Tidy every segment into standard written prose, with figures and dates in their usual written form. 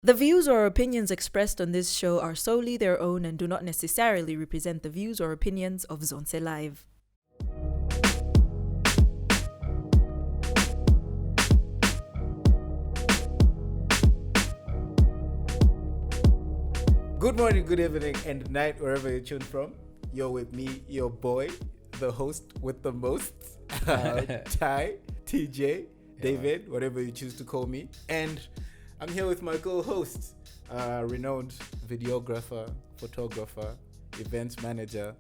The views or opinions expressed on this show are solely their own and do not necessarily represent the views or opinions of Zonse Live. Good morning, good evening, and night, wherever you're tuned from. You're with me, your boy, the host with the most, Ty, TJ, David, whatever you choose to call me. And I'm here with my co-host, renowned videographer, photographer, events manager,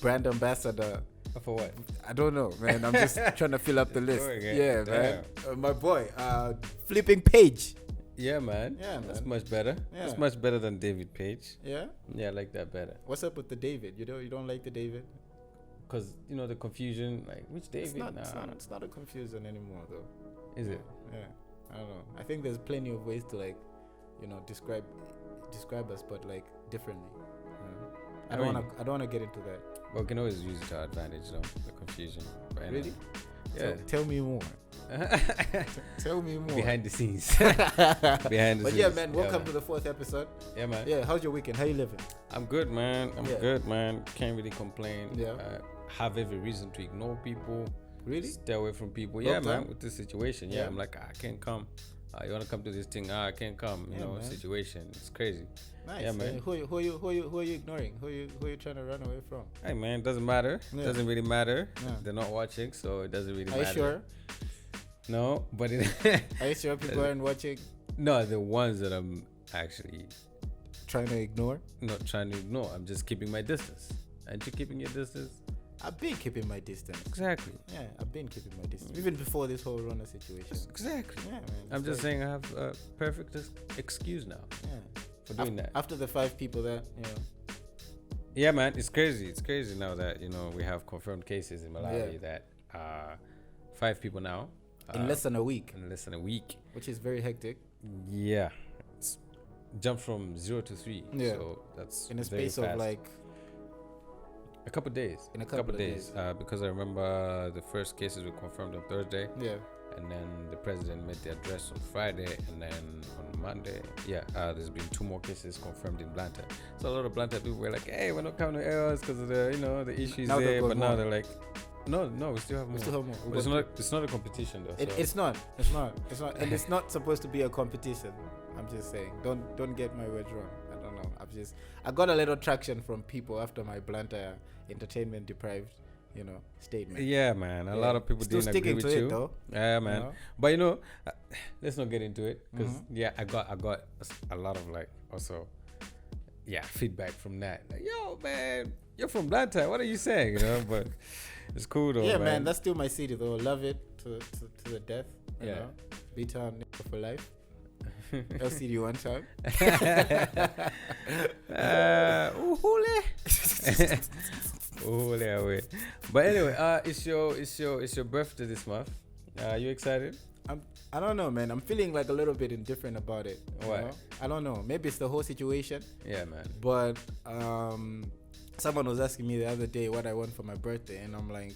brand ambassador. For what? I don't know, man. I'm just trying to fill up the list. Yeah, man. My boy, flipping page. Yeah, man. Yeah, man. That's much better. Yeah. That's much better than David Page. Yeah? Yeah, I like that better. What's up with the David? You don't like the David? Because, you know, the confusion, like, which David? It's not a confusion anymore, though. Is it? Yeah. I don't know. I think there's plenty of ways to, like, you know, describe us, but, like, differently. I don't want to get into that. But we can always use it to our advantage, though, the confusion. But anyway. Really? Yeah. Tell me more. Tell me more. Behind the scenes. But yeah, man, welcome to the 4th episode. Yeah, man. Yeah, how's your weekend? How you living? I'm good, man. Good, man. Can't really complain. Yeah. Have every reason to ignore people. Really? Stay away from people. Long Yeah, man, time? with this situation. Yeah, I'm like, I can't come. You want to come to this thing? I can't come. You know, man. situation. It's crazy. Nice. Yeah, man. Who are you ignoring? Who are you trying to run away from? Hey, man, doesn't matter. Yeah. Doesn't really matter. Yeah. They're not watching, so it doesn't really Are matter. you sure? No, but Are you sure people aren't watching? no, the ones that I'm actually Trying to ignore? not trying to ignore. I'm just keeping my distance. Aren't you keeping your distance? I've been keeping my distance. Exactly. Yeah, I've been keeping my distance. Even before this whole Rona situation. Exactly. Yeah, man. I'm it's just like- saying I have a perfect excuse now Yeah. for doing that. After the 5 people that, you know. Yeah, man, it's crazy. It's crazy now that, you know, we have confirmed cases in Malawi that 5 people now. In less than a week. In less than a week. Which is very hectic. Yeah. It's jumped from 0 to 3. Yeah. So that's In a very space of fast. like, A couple of days. In a couple of days. Because I remember the first cases were confirmed on Thursday. yeah. And then the president made the address on Friday. And then on Monday, there's been 2 more cases confirmed in Blantyre. So a lot of Blantyre people were like, hey, we're not coming to ours because of the, you know, the issues Now they've there. got But now more. they're like, no, we still have more. We still have more. But it's not a competition though. So. It's not. And it's not supposed to be a competition. I'm just saying. Don't get my words wrong. I don't know. I got a little traction from people after my Blantyre entertainment deprived, you know, statement. Yeah, man. A lot of people Still didn't agree sticking with to you. it though. Yeah, man. You know? But you know, let's not get into it because Mm-hmm. I got a lot of like also feedback from that. Like, yo, man, you're from Blantyre. What are you saying? You know, but it's cool though. Yeah, man. That's still my city though. Love it to the death. You Yeah. know? B-Town for life. LCD one time. Uhule. But anyway, it's your birthday this month. Are you excited? I don't know, man. I'm feeling like a little bit indifferent about it. you Why? know? I don't know. Maybe it's the whole situation. Yeah, man. But someone was asking me the other day what I want for my birthday, and I'm like,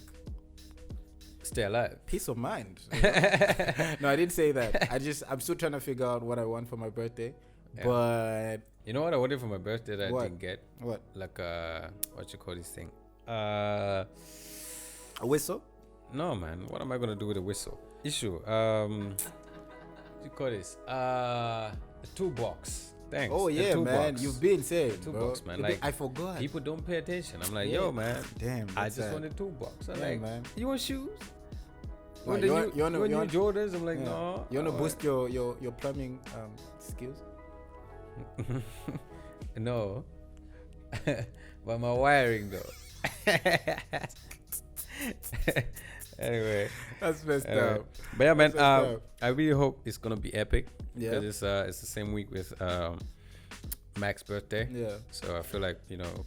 Stay alive. peace of mind. you know? No, I didn't say that. I'm still trying to figure out what I want for my birthday. Yeah. But You know what I wanted for my birthday that What? I didn't get? what? Like what you call this thing? A whistle? No, man. What am I gonna do with a whistle? Issue. What you call this? A toolbox. Thanks. Oh A yeah, man. toolbox. You've been saying, Toolbox, bro. man. Like, I forgot. People don't pay attention. I'm like, Yeah. yo, man. Damn. I that's just sad. want a toolbox. I'm Yeah, like, man. you want shoes? Why, You you want want- Jordans? I'm like, Yeah. no. You want to I boost your plumbing skills? No. But my wiring though. Anyway. That's messed Anyway. up. But yeah, man. That's messed up. I really hope it's gonna be epic. Yeah. Because it's the same week with Mac's birthday. Yeah. So I feel like, you know,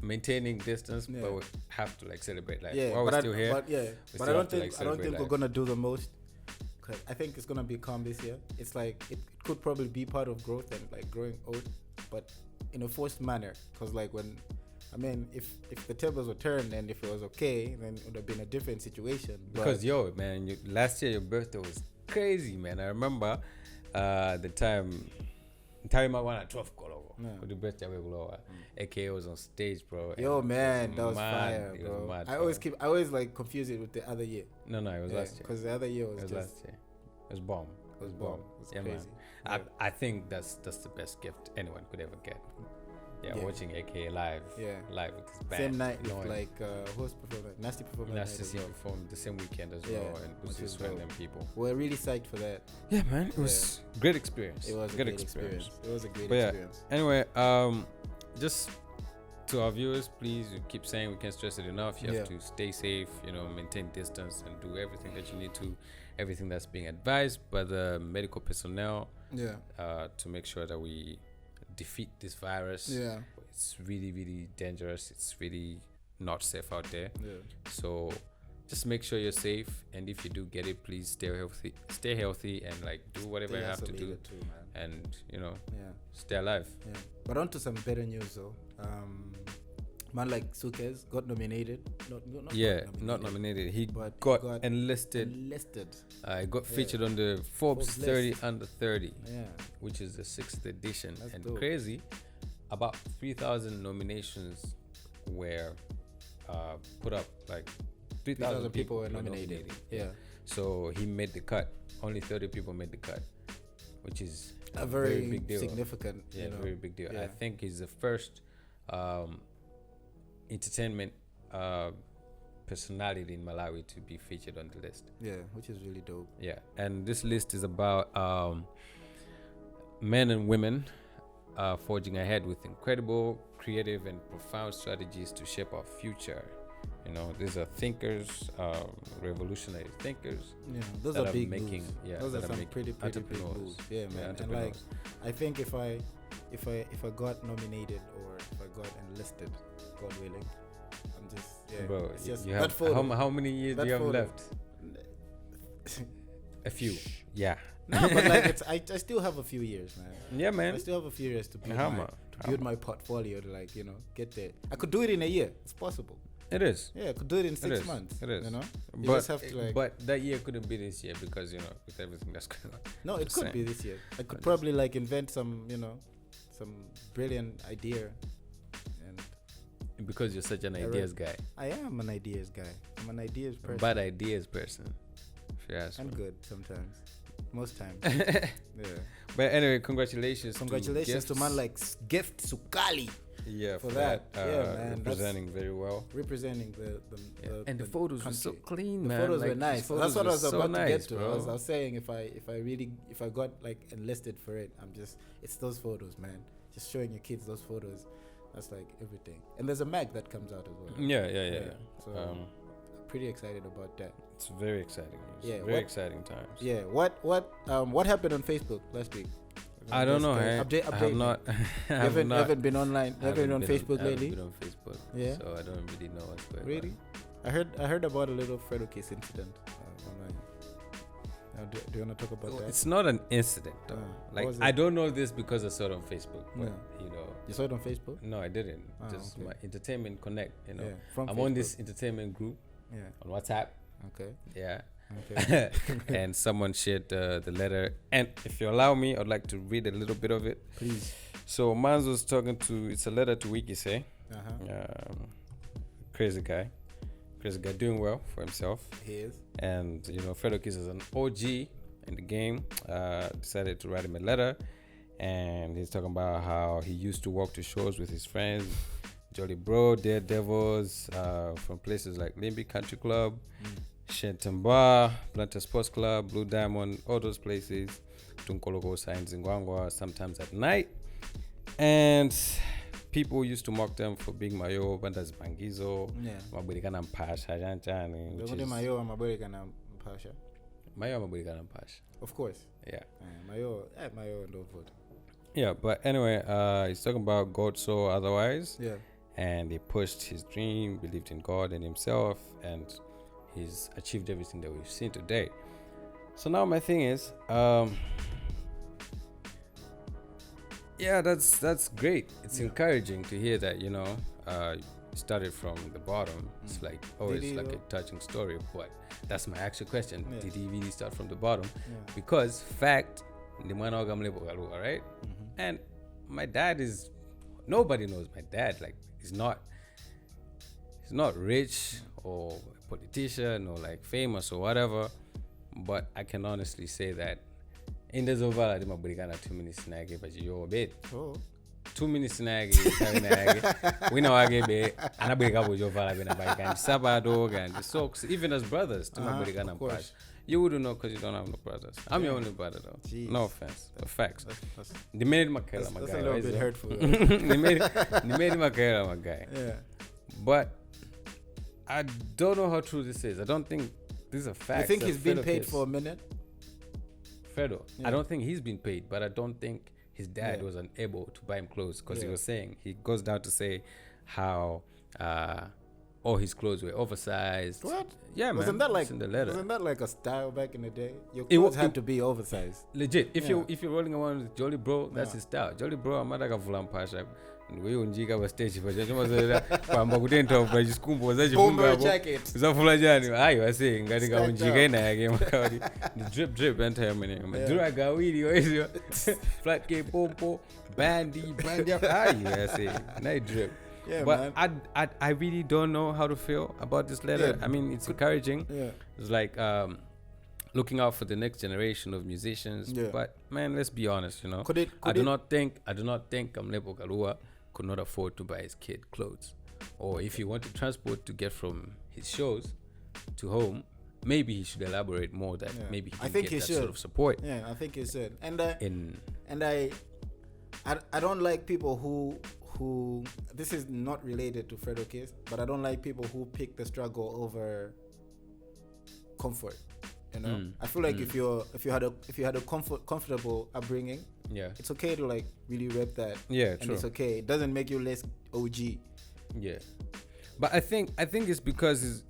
maintaining distance, Yeah. but we have to like celebrate. Like, Yeah, while we're still here. But we I still don't have to, think like, I don't celebrate think we're life. gonna do the most. 'Cause I think it's gonna be calm this year. It's like it could probably be part of growth and like growing old, but in a forced manner. Because like if the tables were turned and if it was okay, then it would have been a different situation. But Because yo, man, last year your birthday was crazy, man. I remember the time I won at 12 Kologo. The best ever Glowa. AKA was on stage, bro. Yo, man, that was mad. fire, It bro. was mad, I always like confuse it with the other year. No, it was last year. Because the other year was just last year. It was bomb. It was bomb. It was crazy. Man. I think that's the best gift anyone could ever get. Yeah, watching AKA live. Yeah. Live with his band. Same night with like who's performing? Nasty performed. Nasty performed the same weekend as well, and Uzi Swan and people. We're really psyched for that. Yeah, man. It was great experience. It was a great experience. It was a great experience. Anyway, just to our viewers, please, we keep saying we can't stress it enough. You have to stay safe, maintain distance and do everything that you need to, everything that's being advised by the medical personnel. Yeah. To make sure that we defeat this virus. Yeah. It's really, really dangerous. It's really not safe out there. Yeah. So just make sure you're safe, and if you do get it, please stay healthy and like do whatever you have to do too, man. And stay alive. Yeah. But on to some better news though. Man like Sukes got nominated. Not nominated. He got enlisted. He got featured on the Forbes 30 under 30, which is the 6th edition. That's and dope. Crazy, about 3,000 nominations were put up. Like 3,000 people were nominated. Yeah. So he made the cut. Only 30 people made the cut, which is a very big deal. Significant. Yeah, very big deal. Yeah. I think he's the first entertainment personality in Malawi to be featured on the list. Yeah, which is really dope. Yeah, and this list is about men and women forging ahead with incredible, creative, and profound strategies to shape our future. These are thinkers, revolutionary thinkers. Yeah, those are big moves. Yeah, those are some pretty big moves. Yeah, man. And like, I think if I got nominated or if I got enlisted, God willing, I'm just bro. It's just you have how many years do you have left? A few. Yeah. No, but like I still have a few years, man. Yeah, man. I still have a few years to build my portfolio to get there. I could do it in a year. It's possible. It is. Yeah, I could do it in 6 months. It is. You just have to but that year couldn't be this year because with everything that's going on. No, it could be this year. I could probably invent some some brilliant idea. And because you're such an ideas guy. I am an ideas guy. I'm an ideas person. Bad ideas person. I'm good sometimes. Most times. Yeah. But anyway, congratulations to man like Gift Sukali. Yeah, for that. Man. Representing very well. Representing the and the photos were so clean, man. The photos were nice. That's what I was about to get to. Bro. I was saying if I got enlisted for it, it's those photos, man. Just showing your kids those photos. That's like everything. And there's a mag that comes out as well. Yeah. So pretty excited about that. It's very exciting. Very exciting times. Yeah. What happened on Facebook last week? I don't know. Update. I have not. haven't been online. Haven't been on Facebook lately. I haven't been on Facebook. Yeah. So I don't really know what's going on. Really? I heard about a little Fredokiss incident online. Do you want to talk about that? It's not an incident though. I don't know this because I saw it on Facebook. But you saw it on Facebook? No, I didn't. Just my Entertainment Connect. I'm Facebook. On this entertainment group. Yeah. On WhatsApp. Okay. Yeah. Okay. And someone shared the letter, and if you allow me, I'd like to read a little bit of it, please. So Mans was talking to, it's a letter to Wikise. Crazy guy doing well for himself. He is. And Fredokiss is an OG in the game. Decided to write him a letter, and he's talking about how he used to walk to shows with his friends, Jolly Bro, Daredevils, from places like Limby Country Club, Shenton Bar, Blantyre Sports Club, Blue Diamond, all those places, Tunkologo Signs in Gwangwa, sometimes at night. And people used to mock them for being Mayo, Bandas Bangizo, Maburikana Mpasha, Janchani. Mayo, Maburikana Mpasha. Mayo, Maburikana Mpasha. Of course. Yeah. Mayo, don't vote. Yeah, but anyway, he's talking about God so otherwise. Yeah. And he pushed his dream, believed in God and himself, and he's achieved everything that we've seen today. So now my thing is, that's great. It's encouraging to hear that, started from the bottom. It's like, it's like a touching story, but that's my actual question. Yeah. Did he really start from the bottom? Yeah. Because fact, the man right? And my dad is, nobody knows my dad. Like he's not rich or a politician or like famous or whatever. But I can honestly say that in the Zovala, the Mabrigana 2 minutes snag, but you're a bit. Oh. 2 minutes snag, we know I get it, and I break up with your father when I buy and Sabado and the socks, even as brothers to my Brigana Pass. You wouldn't know because you don't have no brothers. I'm your only brother though. Jeez. No offense. The facts. They made my guy. That's a little bit hurtful. They made my guy. Yeah. But I don't know how true this is. I don't think this is a fact. I think he's been paid for a minute. Fredo. Yeah. I don't think he's been paid, but I don't think his dad was unable to buy him clothes because he was saying, he goes down to say how all his clothes were oversized. What? Yeah, wasn't man. That like, it's in the letter. Wasn't that like a style back in the day? Your clothes had to be oversized. Legit. If you're rolling around with Jolly Bro, that's his style. Jolly Bro, I'm not like a full pasha. We unjika wa stage for jamaa kwamba kutenda kwa jiskumbu wazaji bomber jacket uzafula jani ayo ase ngati ka unjika ina yake makawadi ni drip entire many madura gawili wezo flat cape pompo bandi ayo ase na drip. Yeah, but man. I really don't know how to feel about this letter. I mean, it's encouraging. Yeah. It's like looking out for the next generation of musicians. Yeah. But man, let's be honest, you know. I do not think Kamlepo Kalua could not afford to buy his kid clothes. Or if he wanted transport to get from his shows to home, maybe he should elaborate more that maybe he can get that sort of support. Yeah, I think he should. And I don't like people who this is not related to Fredokiss, but I don't like people who pick the struggle over comfort. You know, I feel like if you had a comfortable upbringing, it's okay to like really rep that. Yeah, and true. it's okay. It doesn't make you less OG. Yeah, but I think it's because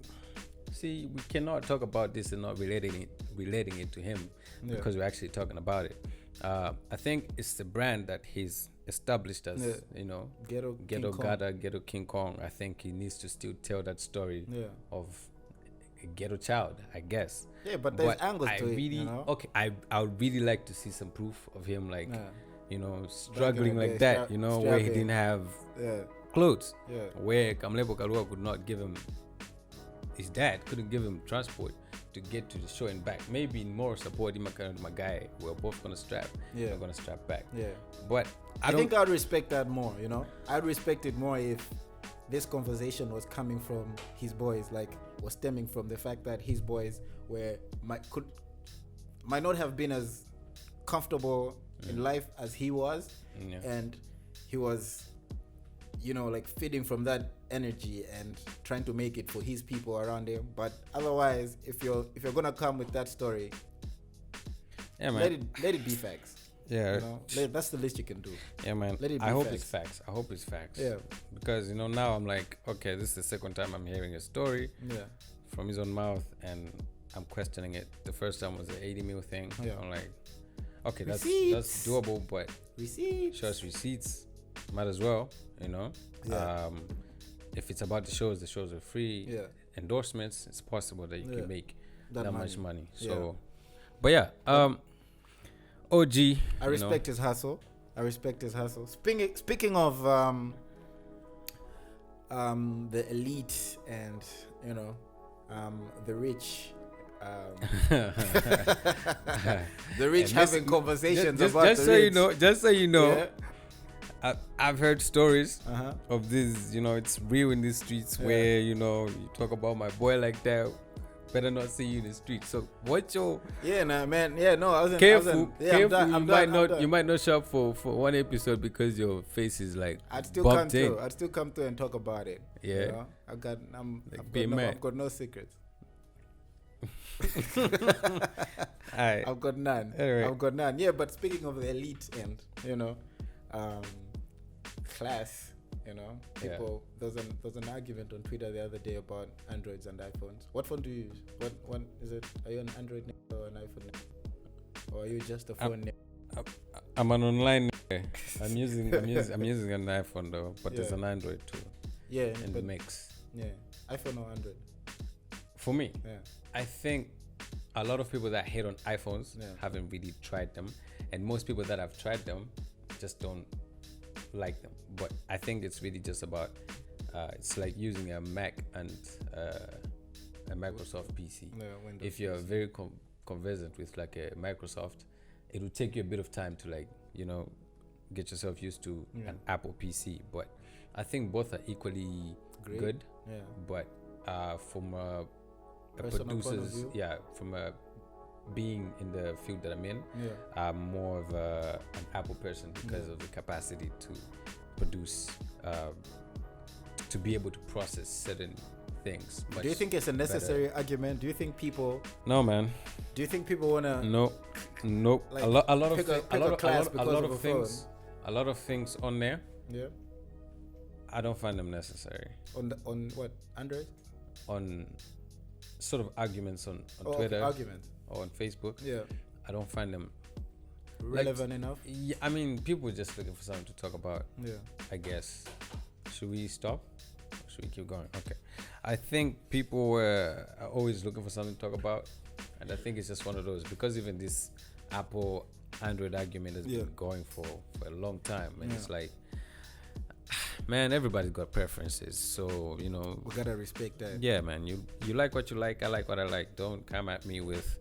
we cannot talk about this and not relating it to him because we're actually talking about it. I think it's the brand that he's established as, you know, Ghetto Gada, Ghetto King Kong. I think he needs to still tell that story of a ghetto child, I guess. Yeah, but there's angles to it, you know? Okay, I would really like to see some proof of him, like, you know, struggling like that, you know, where he didn't have clothes, where Kamlepo Kalua could not give him, his dad couldn't give him transport to get to the show and back. Maybe more support him and my guy. We're both gonna strap. We're gonna strap back. Yeah. But I think I'd respect that more, you know? I'd respect it more if this conversation was coming from his boys, like was stemming from the fact that his boys might not have been as comfortable in life as he was, and he was, you know, like feeding from that energy and trying to make it for his people around him. But otherwise, if you're gonna come with that story, let it be facts. Yeah, you know? That's the least you can do. Yeah, man. Let it be I hope it's facts. Yeah, because you know now I'm like, okay, this is the second time I'm hearing a story from his own mouth, and I'm questioning it. The first time was the 80 mil thing. I'm like, okay, that's doable, but show us receipts, might as well, you know. If it's about the shows are free. Endorsements, it's possible that you can make that much money. So, but yeah, OG. I respect his hustle. Speaking of the elite and, you know, the rich. The rich having conversations about the rich. Just so you know, I've heard stories of this, you know, it's real in these streets where, you know, you talk about my boy like that, better not see you in the street. So what's your... Yeah, nah, man. Yeah, no, I wasn't... Careful. You might not show up for one episode because your face is like I'd still come through and talk about it. Yeah. You know? I've got no secrets. Alright. I've got none. Anyway. I've got none. Yeah, but speaking of the elite and, you know, class, you know, people. There's an argument on Twitter the other day about Androids and iPhones. What phone do you use? What one is it? Are you an Android or an iPhone? Or are you just a phone? I'm an online. I'm using an iPhone though, but there's an Android too. Yeah. In the mix. Yeah. iPhone or Android? For me. Yeah. I think a lot of people that hate on iPhones haven't really tried them, and most people that have tried them just don't like them. But I think it's really just about it's like using a Mac and a Microsoft PC. If you're very conversant with like a Microsoft, it will take you a bit of time to like, you know, get yourself used to an Apple PC. But I think both are equally good. But from a producer's, from a being in the field that I'm in, I'm more of an Apple person because of the capacity to produce, to be able to process certain things. Do you think it's a necessary argument? Do you think people? No, man. Do you think people wanna? Nope. Like, a lot of things on there. Yeah. I don't find them necessary. On what, Android? On sort of arguments on Twitter. Okay, arguments. Or on Facebook. Yeah. I don't find them relevant enough. Yeah, I mean, people are just looking for something to talk about. Yeah. I guess. Should we stop? Should we keep going? Okay. I think people are always looking for something to talk about, and I think it's just one of those, because even this Apple Android argument has been going for a long time, and it's like, man, everybody's got preferences, so you know we gotta respect that. Yeah, man, you like what you like, I like what I like. Don't come at me with,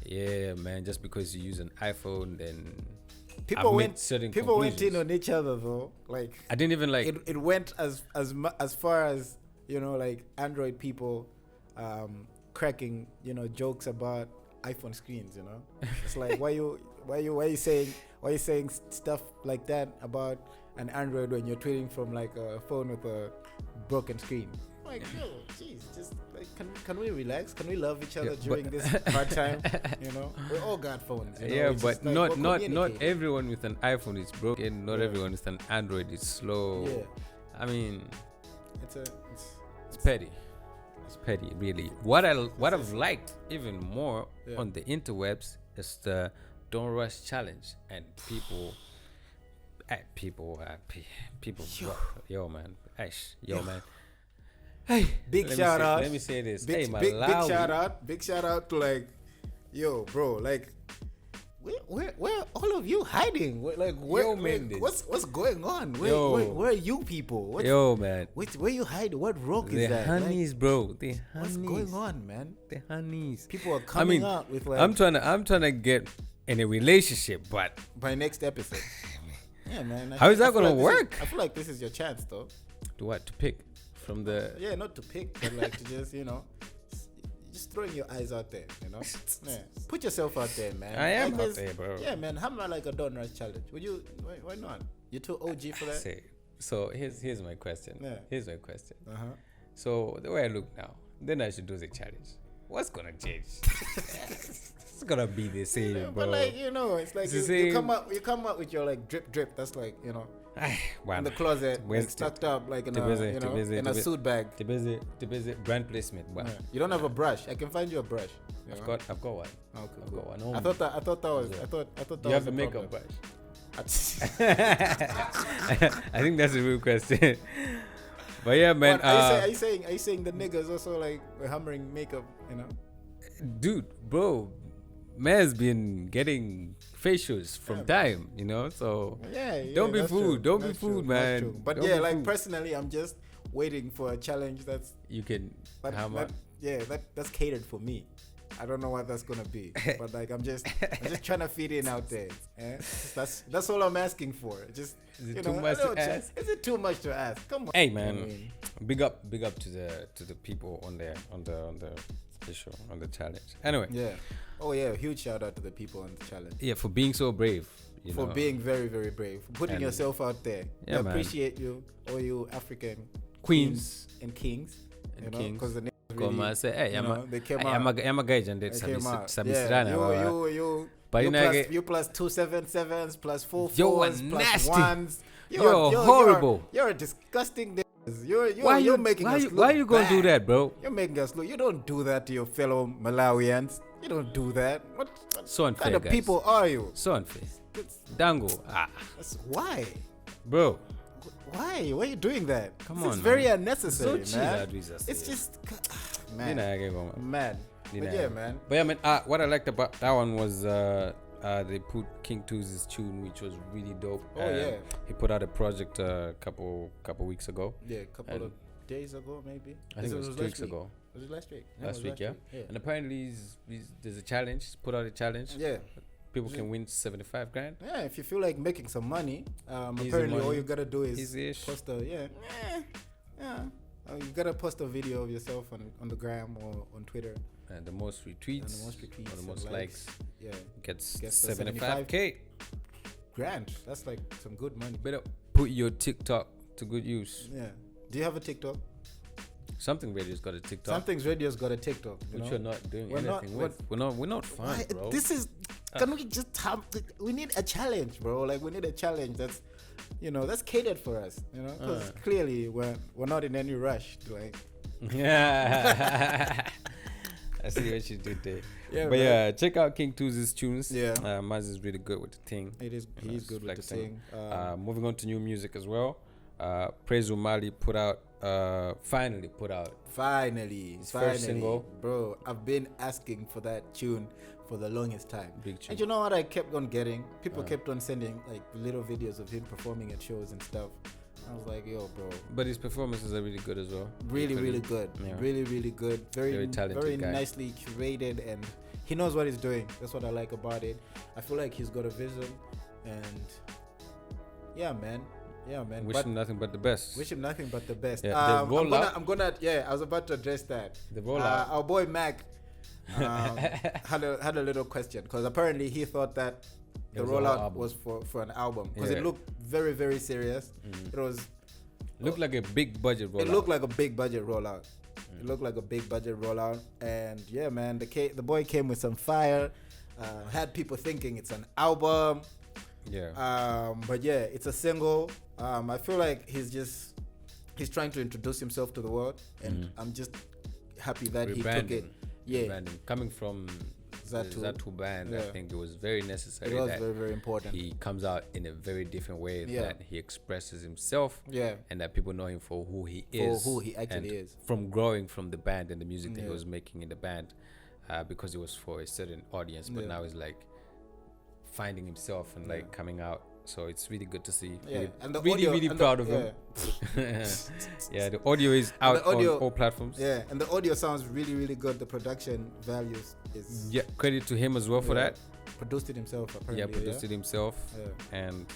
yeah, man, just because you use an iPhone, then people went in on each other though. Like, I didn't even like it went as far as, you know, like Android people cracking, you know, jokes about iPhone screens, you know. It's like, why you saying stuff like that about an Android when you're tweeting from like a phone with a broken screen? Like, yo, jeez, just like, can we relax? Can we love each other during this hard time? You know, we all got phones. You know? Yeah, but like, not everyone with an iPhone is broken. Not everyone with an Android is slow. Yeah. I mean, it's petty. It's petty, really. What I've liked even more on the interwebs is the Don't Rush challenge, and people, yo man, man. Hey, big shout out. Let me say this. Big shout out to, like, yo, bro, like, where all of you hiding? What's going on? Where are you people? Man, where you hiding? What rock is that? The honeys, like, bro. The honeys. What's going on, man? The honeys. People are coming out with, like, I'm trying to get in a relationship, but by next episode. Yeah, man. How is that gonna work? I feel like this is your chance, though. To what? To pick from the? Yeah, not to pick, but like to just, you know, just throwing your eyes out there, you know. Yeah. Put yourself out there, man. I am out there, bro. Yeah, man. How about like a Don't Rush challenge? Would you? Why not? You're too OG for that. So here's my question. Yeah. Here's my question. So the way I look now, then I should do the challenge. What's gonna change? It's gonna be the same, bro. But like, you know, it's like you come up with your like drip. That's like, you know, in the closet, it's tucked up like in a suit bag. Too busy brand placement. But you don't have a brush. I can find you a brush. I've got one. Okay, I've got one. I thought that was. You have a makeup brush. I think that's a real question. But yeah, man. Are you saying the niggas also like we're hammering makeup? You know, dude, bro. Man's been getting facials from time, you know, so don't be fooled. Don't be fooled, man. But yeah, like personally, I'm just waiting for a challenge that's you can hammer. That's catered for me. I don't know what that's gonna be, but like I'm just trying to fit in out there. Eh? That's all I'm asking for. Just, is it too much to ask? Is it too much to ask? Come on. Hey man, big up to the people on the show, on the challenge. Anyway. Yeah. Oh yeah, huge shout out to the people on the challenge. Yeah, for being so brave. For being very, very brave. For putting yourself out there. Yeah, I appreciate you, all you African queens and kings. And kings. Because the come and say, hey, they came out. I'm a guy and they you plus 277s plus 4 4s you're plus nasty. 1s. You're horrible. You're a disgusting. You're making us look why you gonna do that, bro? You're making us look. You don't do that to your fellow Malawians. You don't do that. What so unfair, kind of guys. people are you? So unfair. Dango. Why? Bro. Why are you doing that? Come on, it's very unnecessary, so man. It's just man. But yeah, man. But yeah, man. What I liked about that one was they put King Tuzi's tune, which was really dope. Oh yeah. He put out a project a couple weeks ago. Yeah, a couple of days ago, maybe. I think it was 2 weeks ago. Was it last week? Last week, yeah. And apparently, there's a challenge. He's put out a challenge. Yeah. People can win 75 grand. Yeah, if you feel like making some money, apparently all you gotta do is post a you gotta post a video of yourself on the gram or on Twitter. And the most retweets, or the most likes, gets 75k grand. That's like some good money. Better put your TikTok to good use. Yeah. Do you have a TikTok? Something Radio's got a TikTok. Something's Radio's got a TikTok. Which you're not doing anything with. We're not fun, bro. This is. Can we just have? We need a challenge, bro. Like we need a challenge that's, that's catered for us. Because clearly we're not in any rush to like. Yeah. I see what you did there. Yeah, but yeah, check out King Tuzi's tunes. Yeah. Maz is really good with the thing. It is. He's good with the thing. Moving on to new music as well. Praise Umali finally put out his first single. Bro, I've been asking for that tune for the longest time. Big tune. And you know what I kept on getting? People kept on sending like little videos of him performing at shows and stuff. I was like, yo, bro. But his performances are really good as well. Really good. Yeah. Really good. Very talented, very guy. Nicely curated, and he knows what he's doing. That's what I like about it. I feel like he's got a vision, and yeah, man. Wish him nothing but the best. Yeah, I was about to address that. The rollout. Our boy Mac had a little question, because apparently he thought that the rollout was for an album, because it looked very, very serious. It was looked like a big budget rollout. It looked like a big budget rollout. And yeah, man, the boy came with some fire. Had people thinking it's an album. Yeah. But yeah, it's a single. I feel like he's trying to introduce himself to the world, and I'm just happy that he took it. Yeah. Rebranding. Coming from Zatu band, I think it was very necessary. It was very, very important. He comes out in a very different way, that he expresses himself, and that people know him for who he is, for who he actually is, from growing from the band and the music that he was making in the band, because it was for a certain audience, but now he's like finding himself and like coming out. So it's really good to see. And the really, audio, really proud of him. Yeah, the audio is out on all platforms. Yeah, and the audio sounds really, really good. The production values is... Yeah, credit to him as well for that. Produced it himself, apparently. Yeah, produced it himself. Yeah. And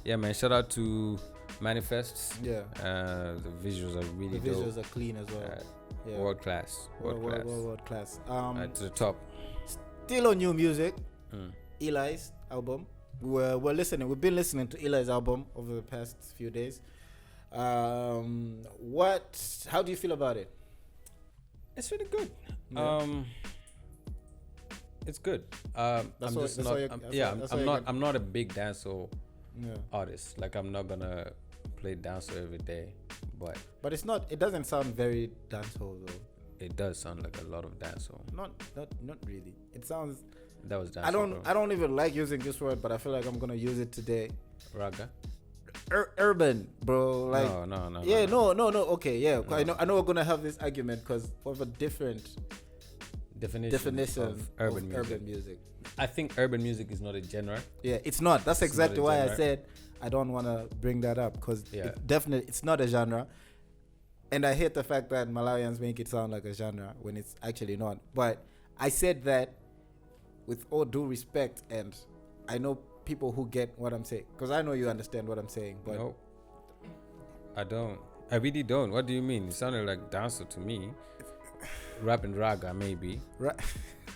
yeah, man, shout out to Manifests. Yeah. The visuals are really dope. The visuals are clean as well. World class. World class. To the top. Still on new music. Eli's album. We're listening. We've been listening to Eli's album over the past few days. How do you feel about it? It's really good. It's good. I'm not a big dancehall artist. Like, I'm not gonna play dancehall every day, but it's not. It doesn't sound very dancehall though. It does sound like a lot of dancehall. Not really. It sounds. That was dancehall. I don't even like using this word, but I feel like I'm gonna use it today. Raga. Urban, bro. Like no. Yeah, no. Okay, yeah. No. I know we're gonna have this argument because of a different definition of urban music. I think urban music is not a genre. Yeah, it's not. That's exactly why I said I don't want to bring that up, because it's not a genre. And I hate the fact that Malawians make it sound like a genre when it's actually not. But I said that with all due respect, and I know people who get what I'm saying, because I know you understand what I'm saying. But no, I don't. I really don't. What do you mean? It sounded like dancer to me. Rap and raga, maybe.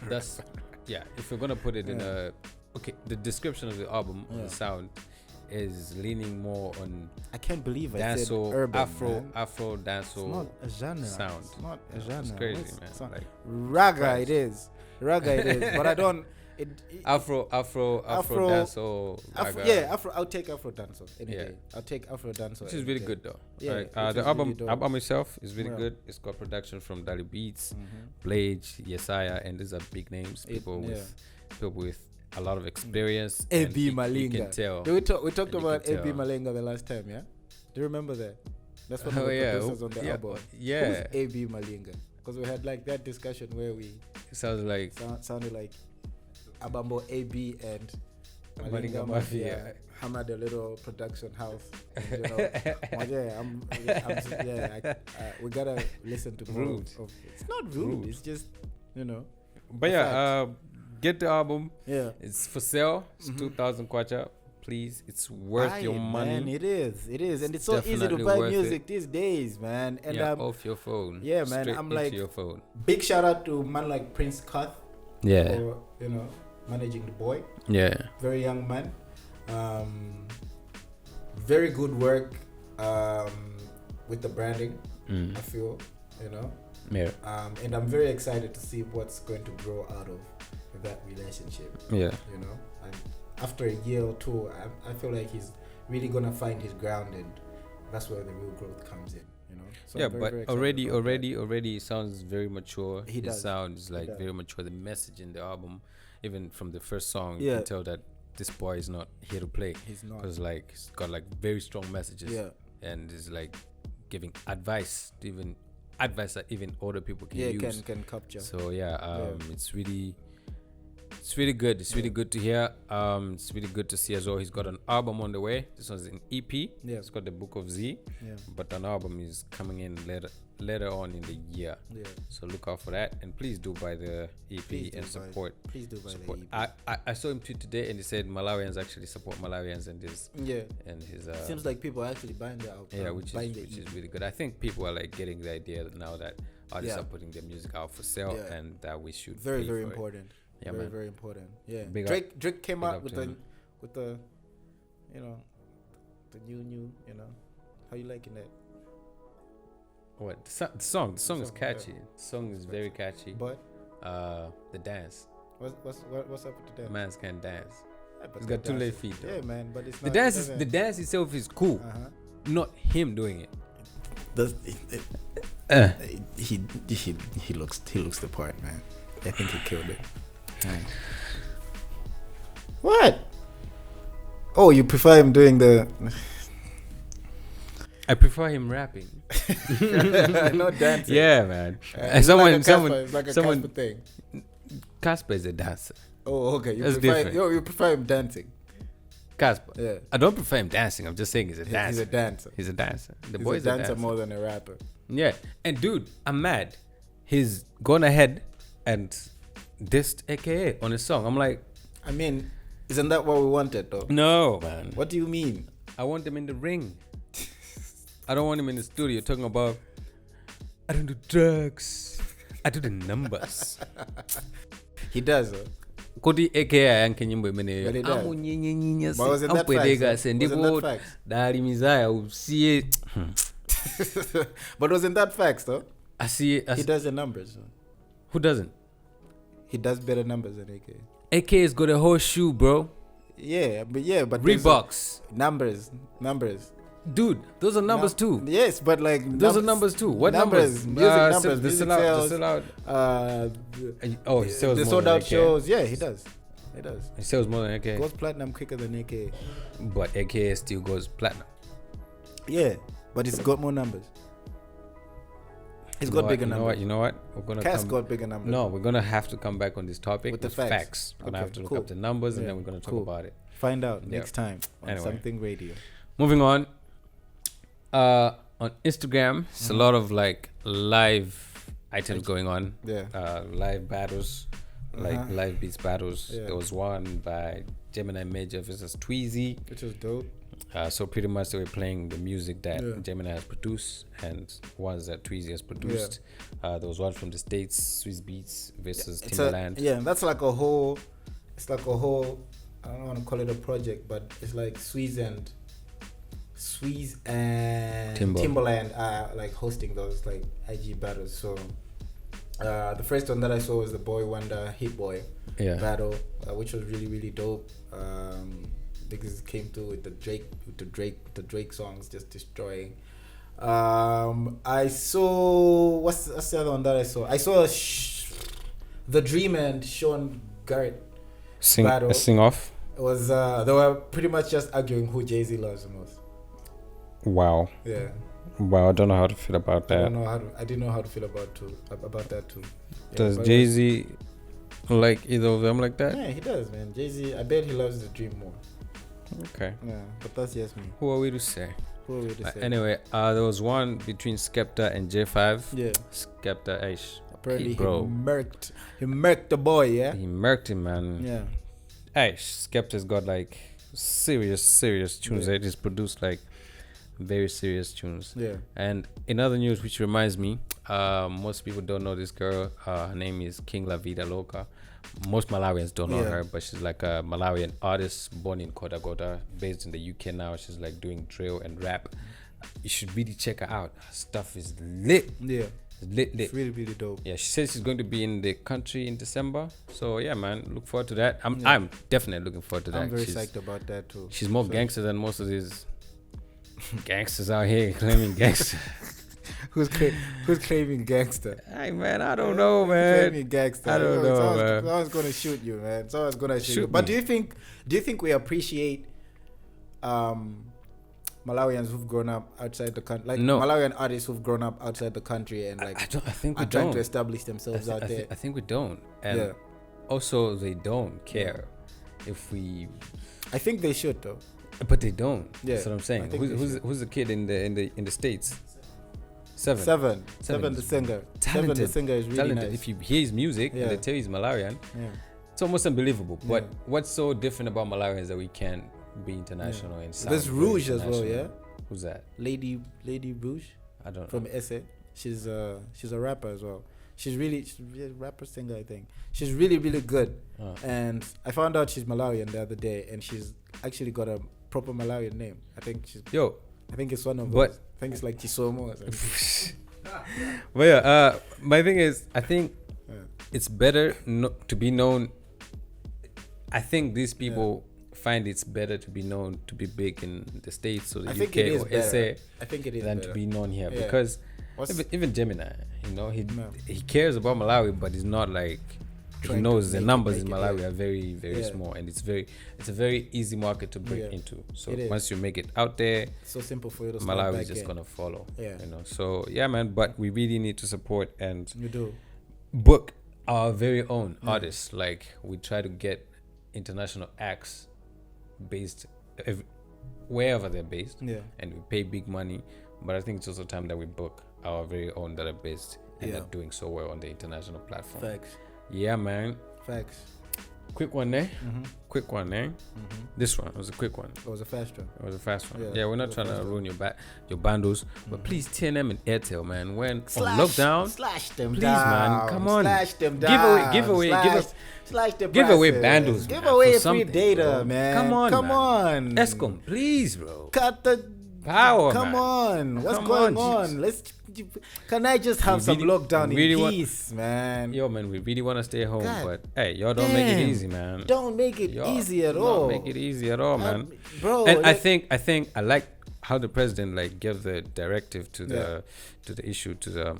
That's if we're gonna put it in a the description of the album, the sound is leaning more on. I can't believe I said urban, Afro dancehall. It's not a genre. Sound. It's not a genre. It's crazy, man. Like, raga, it is. But I don't. Afro dancehall. I'll take Afro dancehall any day. I'll take Afro dancehall. Which is really good though. Yeah. The album itself is really good. It's got production from Dali Beats, Blage, Yesaya, and these are big names. People with a lot of experience. Ep4 Malinga. You can tell. We talked about Ep4 Malinga the last time, yeah? Do you remember that? That's one of the producers on the album. Yeah. Who's Ep4 Malinga? Because we had like that discussion where we It sounds like sounded like Abambo AB and Malinga Malinga Mafia. Mafia hammered a little production house. You know, we gotta listen to more Rude. of it's not rude. It's just, you know. But yeah, get the album. Yeah, It's for sale. It's 2,000 kwacha. Please, it's worth your money. Man, it is, and it's so easy to definitely buy worth music it. these days, man. And off your phone. yeah, man, Straight I'm into like- your phone. big shout out to man like Prince Cuth Yeah, for, you know, managing the boy. yeah, Very young man. Very good work with the branding, I feel, you know. yeah, And I'm very excited to see what's going to grow out of that relationship, yeah. you know. And after a year or two, I feel like he's really gonna find his ground, and that's where the real growth comes in, you know. So Yeah, I'm very, but very excited about that. already it sounds very mature. He does. It sounds like does. very mature. The message in the album, even from the first song, you Yeah. can tell that this boy is not here to play. He's not. Because like he's got like very strong messages. Yeah, And is like giving advice that even older people can yeah, use. can capture. So yeah, it's really good. It's really good to hear. It's really good to see as well. He's got an album on the way. This one's an EP. Yeah. It's got the Book of Z. Yeah, But an album is coming in later on in the year. yeah. So look out for that, and please do buy the EP Please do and buy- support. Please do buy Support. the EP. I saw him tweet today, and he said Malawians actually support Malawians and his Yeah, seems like people are actually buying the album. yeah, which buying the is EP. really good. I think people are like getting the idea that now that artists Yeah. are putting their music out for sale, Yeah. and that we should Very, pay very for it. important. Yeah, very, man. very important. Yeah. Big Drake came big out up with to the him. you know, the new, you know. How you liking that? What the song is song, catchy. The song is very catchy. But The dance, what's up with the dance? man's can dance. Yeah, but He's the got two dance left is- feet, though. Yeah, man. But it's The not. dance is the dance itself is cool, not him doing it. He looks the part, man. I think he killed it. What? Oh, you prefer him doing the I prefer him rapping. not dancing? Yeah, man. It's like a someone. Casper thing. Casper is a dancer. Oh, okay. That's different. You prefer him dancing. Casper. Yeah. I don't prefer him dancing. I'm just saying he's a dancer. He's a dancer. He's a dancer. The He's boy's a dancer more than a rapper. Yeah. And dude, I'm mad. He's gone ahead and dissed AKA on his song. I'm like, I mean, isn't that what we wanted, though? no, man. What do you mean? I want him in the ring. I don't want him in the studio talking about, I don't do drugs. I do the numbers. He does, though. Kodi AKA yanke nyimbo imene But he does. amunyenyenye But wasn't that facts, though? Wasn't that facts? dali mizaya usiye But wasn't that facts, though? He asiye does the numbers. So. who doesn't? He does better numbers than AK. AKA's got a whole shoe, bro. Yeah, but there's Reeboks. numbers. Dude, those are numbers too. Yes, but like Those are numbers too. What numbers? Music numbers. The Music sellout. sales. The sellout. Oh, He sells the more sold than out AK. shows. Yeah, he does. He sells more than AK. Goes platinum quicker than AK. But AKA still goes platinum. Yeah, but he's got more numbers. He's got bigger numbers. You know what? We're gonna Cass got bigger numbers. No, we're gonna have to come back on this topic With the facts. We're gonna Okay, have to look cool. up the numbers and Yeah, then we're gonna talk cool. about it. Find out Yeah. next time on Anyway. Something Radio. Moving on. On Instagram, it's a lot of like live items going on. Yeah. Live battles, like Uh-huh. live beats battles. Yeah. There was one by Gemini Major versus Tweezy. Which was dope. So pretty much they were playing the music that Yeah. Gemini has produced and ones that Tweezy has produced. There was one from the States, Swiss Beats versus Timbaland. That's like a whole. It's like a whole. I don't want to call it a project, but it's like Swiss and Timbaland are like hosting those like IG battles. So the first one that I saw was the Boy Wonder Hit Boy battle, which was really, really dope. Because it came through with the Drake songs just destroying. I saw what's the other one that I saw? I saw the Dream and Sean Garrett battle. Sing off. It was they were pretty much just arguing who Jay-Z loves the most. Wow. Yeah. Wow, I don't know how to feel about that. I didn't know how to feel about that too. Yeah, Does but Jay-Z like either of them like that? Yeah, he does, man. Jay-Z, I bet he loves the dream more. Okay. Yeah, but that's just me. Who are we to say? Who are we to say? Anyway, there was one between Skepta and J5. Yeah. Skepta, Aish. Apparently, bro. He murked the boy, yeah? He murked him, man. Yeah. Aish, Skepta's got like serious tunes. Yeah. He's produced like very serious tunes. Yeah. And in other news, which reminds me, most people don't know this girl. Her name is King La Vida Loca. Most Malawians don't know her, but she's like a Malawian artist born in Kota Kota, based in the UK now. She's like doing drill and rap. You should really check her out. Her stuff is lit. Yeah. It's lit. It's really, really dope. Yeah, she says she's going to be in the country in December. So yeah, man, look forward to that. I'm definitely looking forward to that. I'm very psyched about that too. She's more gangster than most of these gangsters out here claiming gangster. Who's claiming gangster? Hey man, I don't know, man. Claiming gangster. I don't know, man. Someone's gonna shoot you, man. Someone's gonna shoot you. Me. But do you think we appreciate Malawians who've grown up outside the country, like Malawian artists who've grown up outside the country and like I think we are trying to establish themselves out there? I think we don't, and also they don't care if we. I think they should though. But they don't. Yeah, that's what I'm saying. Who's the kid in the States? Seven the singer. Talented. Seven the singer is really talented. nice. If you hear his music and they tell you he's Malawian, it's almost unbelievable. But what's so different about Malawians that we can't be international and sound There's Rouge as well, yeah. Who's that? Lady Rouge. I don't know. From SA. She's a rapper as well. She's a rapper singer, I think. She's really, really good. And I found out she's Malawian the other day, and she's actually got a proper Malawian name. I think it's one of those. I think it's like Chisomo or something. But yeah, my thing is, I think it's better to be known. I think these people find it's better to be known, to be big in the States or the UK or SA than to be known here. Because even Gemini, he cares about Malawi, but he's not like, he knows the numbers in Malawi are very, very small, and it's a very easy market to break into. So once you make it out there, it's so simple for you to Malawi is just gonna follow. So yeah, man. But we really need to support and book our very own artists. Like, we try to get international acts based wherever they're based, and we pay big money. But I think it's also time that we book our very own that are based and are doing so well on the international platform. Facts. Yeah, man. Facts. Quick one, eh? Quick one, eh? This one was a quick one. It was a fast one. It was a fast one. Yeah, we're not trying to ruin your bundles, but please TNM and Airtel, man. When on lockdown, slash them please, down. Man, come on. Slash them down. Give away bundles. Give man, away free data, bro. man. Come on. Escom, please, bro. Cut the power. Come man. on. What's going on? Can I just have some lockdown in peace, man? Yo, man, we really want to stay home, but hey, y'all don't make it easy, man. Don't make it easy at all. Don't make it easy at all, man. Bro, and I think I like how the president like gave the directive to the issue to the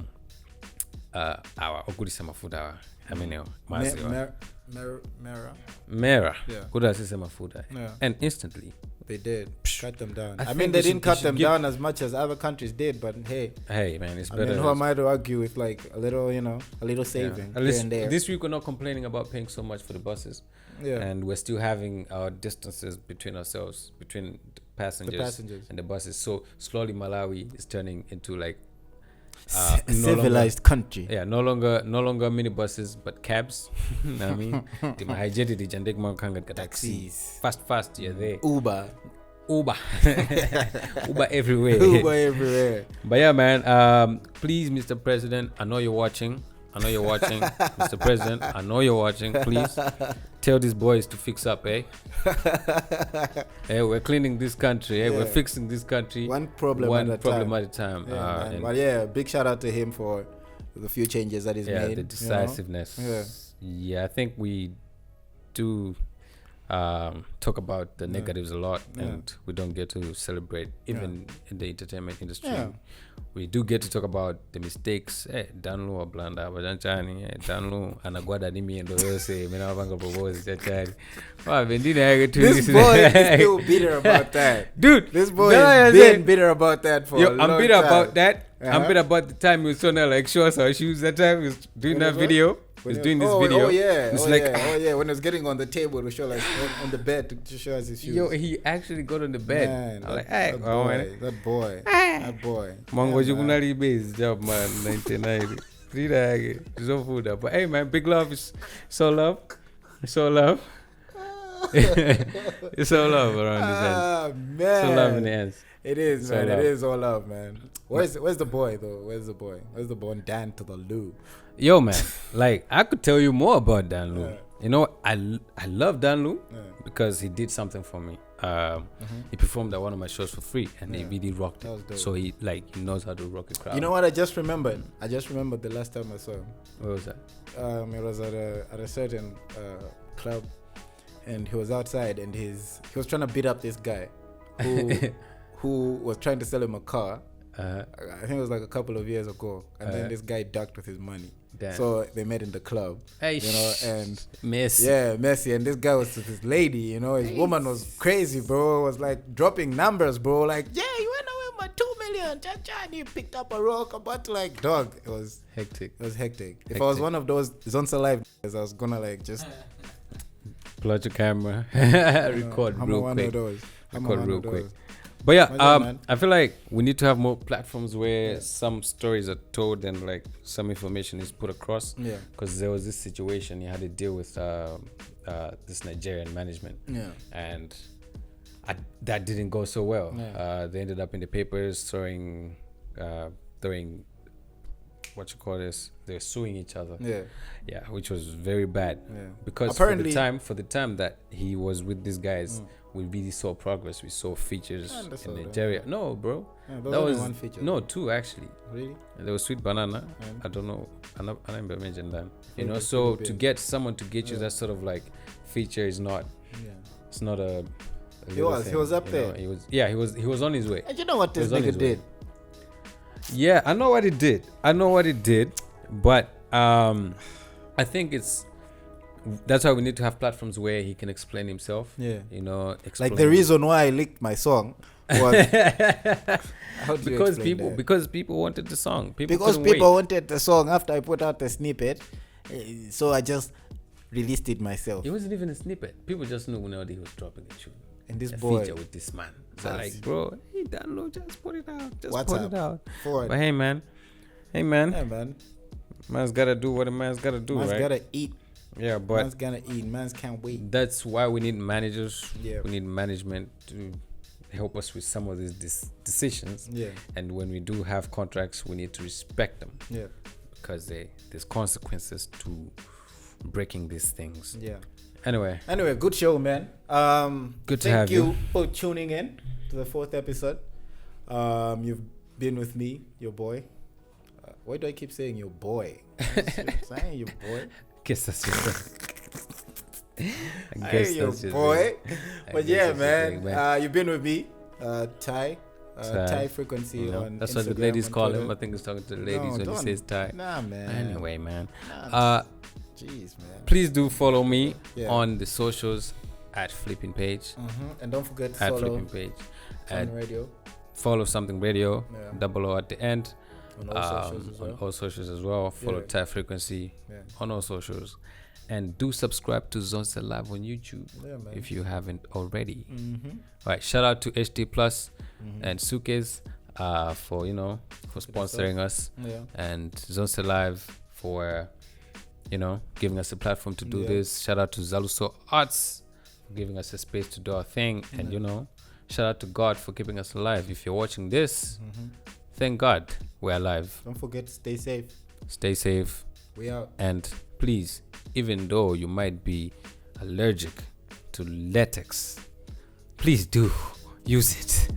our Ogudisa Mafuda. I mean, Mera. Kudasisa Mafuda. And instantly they did cut them down. I mean, they didn't cut them down as much as other countries did, but hey, man, it's better. Who am I to argue with like a little, a little saving here and there? This week we're not complaining about paying so much for the buses, and we're still having our distances between ourselves, between the passengers and the buses. So slowly Malawi is turning into like civilized country. Yeah, no longer minibuses but cabs. I mean, taxis. Fast, you're there. Uber everywhere. But yeah, man, please, Mr. President, I know you're watching. Mr. President, I know you're watching. Please tell these boys to fix up, eh? Hey, we're cleaning this country, eh? We're fixing this country. One problem at a time. But big shout out to him for the few changes that he's made. The decisiveness. Yeah, I think we do talk about the negatives a lot, and we don't get to celebrate even in the entertainment industry. We do get to talk about the mistakes. Danlu ablanda bajanchani, Danlu anagwada nimi endo yose mina wabanga propose chachari. This boy is still bitter about that. Dude, this boy has been bitter about that for a long time. I'm bitter about that. I'm bitter about the time he was trying to like show us our shoes that time. He was doing that video. He was doing this video. Oh yeah. When he was getting on the table to show us on the bed to show us his shoes. Yo, he actually got on the bed. Man, I'm like, hey, that boy. Mango Jugunari base job, man. 1990. Three days. So food up. But hey, man, big love is so love. So love. It's all love around this end. Man. So love in the ends. It is, so man. love. It is all love, man. Where's the boy though? Where's the boy? Where's the boy Dan to the loo? Yo, man, like I could tell you more about Dan Lu. You know, I love Dan Lu because he did something for me. He performed at one of my shows for free, and he really rocked it. So he knows how to rock a crowd. You know what? I just remembered the last time I saw him. What was that? It was at a certain club, and he was outside, and he was trying to beat up this guy who was trying to sell him a car. I think it was like a couple of years ago, and then this guy ducked with his money. Damn. So they met in the club, and messy. Yeah, messy. And this guy was with his lady, his woman was crazy, bro. Was like dropping numbers, bro. Like, yeah, you went away with 2 million, and he picked up a rock, about like dog. It was hectic. If I was one of those Zonsa Live, I was gonna like just plug your camera, record real quick. Record real quick. But yeah, I feel like we need to have more platforms where some stories are told and like some information is put across. Yeah. Because there was this situation he had to deal with this Nigerian management. Yeah. And that didn't go so well. Yeah. They ended up in the papers throwing what you call this? They're suing each other. Yeah. Yeah, which was very bad. Yeah. Because apparently, for the time that he was with these guys, we really saw progress. We saw features in Nigeria. No, bro. Yeah, that was one feature. No, 2 actually. Really? There was Sweet Banana. I don't know. I never mentioned that. So to get someone to get you that sort of like feature is not. Yeah. It's not a. He was up there. He was on his way. And you know what this nigga did? Yeah, I know what he did. But I think that's why we need to have platforms where he can explain himself. Yeah. Like the reason why I licked my song was because people wanted the song. People wanted the song after I put out the snippet. So I just released it myself. It wasn't even a snippet. People just knew whenever he was dropping a tune. And this boy feature with this man. So like, bro, he done no, just put it out. But hey man. Yeah, man. Man's gotta do what a man's gotta do, man's right? Gotta eat. Yeah, but man's gonna eat. Man's can't wait. That's why we need managers. Yeah. We need management to help us with some of these decisions. Yeah. And when we do have contracts, we need to respect them. Yeah. Because there's consequences to breaking these things. Yeah. Anyway, good show, man. Good to have you. Thank you for tuning in to the 4th episode. You've been with me, your boy. Why do I keep saying your boy? Saying your boy. Guess that's your boy. But yeah, man. You've been with me, Ty. Ty Frequency on that's Instagram, what the ladies call Twitter. him. I think it's talking to the ladies when he says Ty. Nah, man. Anyway, man. Jeez, man. Please do follow me on the socials at Flipping Page. And don't forget to at follow Flipping Page. At Radio. Follow Something Radio. Double O at the end. On all socials as well. Follow Ty Frequency on all socials. And do subscribe to Zonsa Live on YouTube if you haven't already. All right, shout out to HT Plus and Wikise for sponsoring us, and Zonsa Live for giving us a platform to do this. Shout out to Zaluso Arts for giving us a space to do our thing, and shout out to God for keeping us alive. If you're watching this, thank God we're alive. Don't forget to stay safe. Stay safe. We out. And please, even though you might be allergic to latex, please do use it.